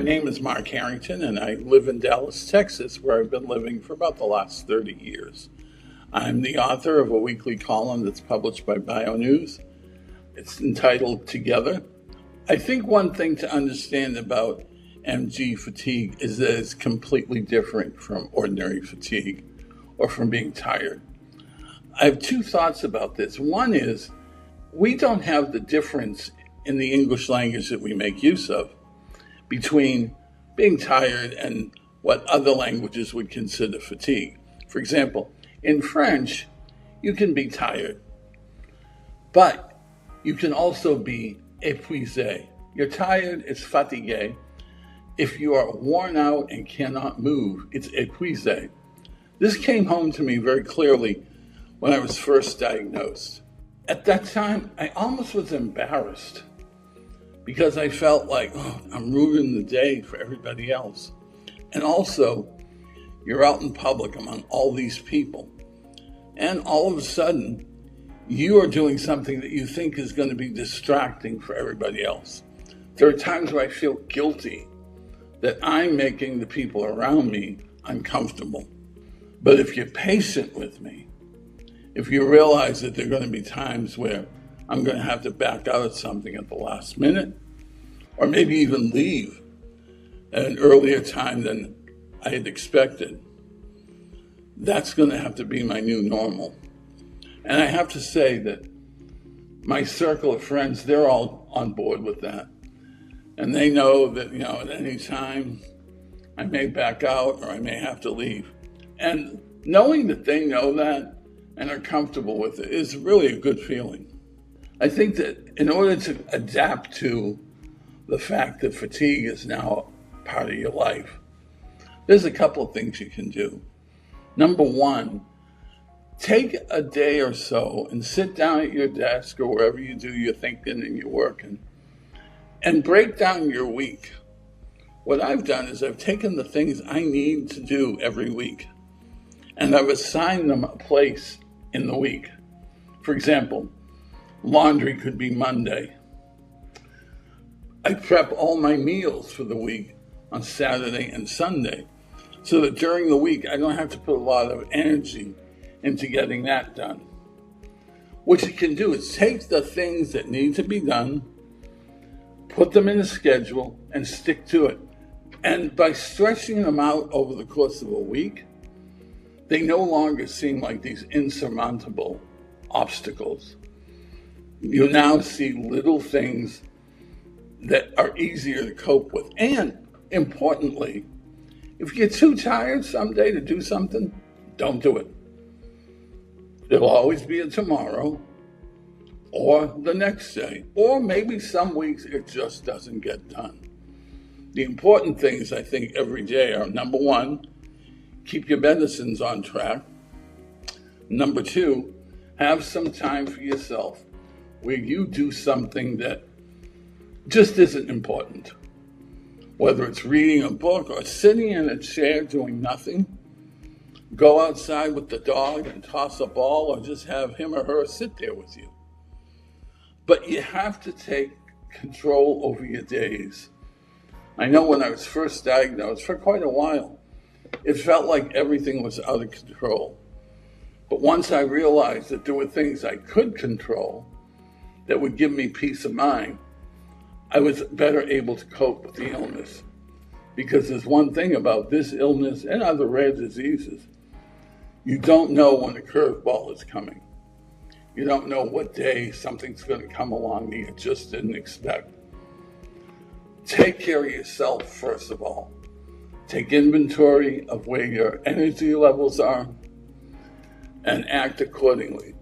name is Mark Harrington, and I live in Dallas, Texas, where I've been living for about the last 30 years. I'm the author of a weekly column that's published by BioNews. It's entitled Together. I think one thing to understand about MG fatigue is that it's completely different from ordinary fatigue or from being tired. I have two thoughts about this. One is, we don't have the difference in the English language that we make use of between being tired and what other languages would consider fatigue. For example, in French, you can be tired, but you can also be épuisé. You're tired, it's fatigué. If you are worn out and cannot move, it's épuisé. This came home to me very clearly when I was first diagnosed. At that time, I almost was embarrassed because I felt like, I'm ruining the day for everybody else. And also, you're out in public among all these people, and all of a sudden, you are doing something that you think is going to be distracting for everybody else. There are times where I feel guilty that I'm making the people around me uncomfortable. But if you're patient with me, if you realize that there are going to be times where I'm going to have to back out of something at the last minute, or maybe even leave at an earlier time than I had expected, that's going to have to be my new normal. And I have to say that my circle of friends, they're all on board with that. And they know that, at any time I may back out or I may have to leave. And knowing that they know that and are comfortable with it is really a good feeling. I think that in order to adapt to the fact that fatigue is now part of your life, there's a couple of things you can do. Number one, take a day or so and sit down at your desk or wherever you do your thinking and your working and break down your week. What I've done is I've taken the things I need to do every week and I've assigned them a place in the week. For example, laundry could be Monday. I prep all my meals for the week on Saturday and Sunday so that during the week I don't have to put a lot of energy into getting that done. What you can do is take the things that need to be done, put them in a schedule, and stick to it. And by stretching them out over the course of a week, they no longer seem like these insurmountable obstacles. You now see little things that are easier to cope with. And importantly, if you get too tired someday to do something, don't do it. There'll always be a tomorrow or the next day, or maybe some weeks it just doesn't get done. The important things I think every day are, number one, keep your medicines on track. Number two, have some time for yourself where you do something that just isn't important. Whether it's reading a book or sitting in a chair doing nothing, go outside with the dog and toss a ball or just have him or her sit there with you. But you have to take control over your days. I know when I was first diagnosed, for quite a while, it felt like everything was out of control. But once I realized that there were things I could control that would give me peace of mind, I was better able to cope with the illness. Because there's one thing about this illness and other rare diseases. You don't know when the curveball is coming. You don't know what day something's going to come along that you just didn't expect. Take care of yourself, first of all. Take inventory of where your energy levels are and act accordingly.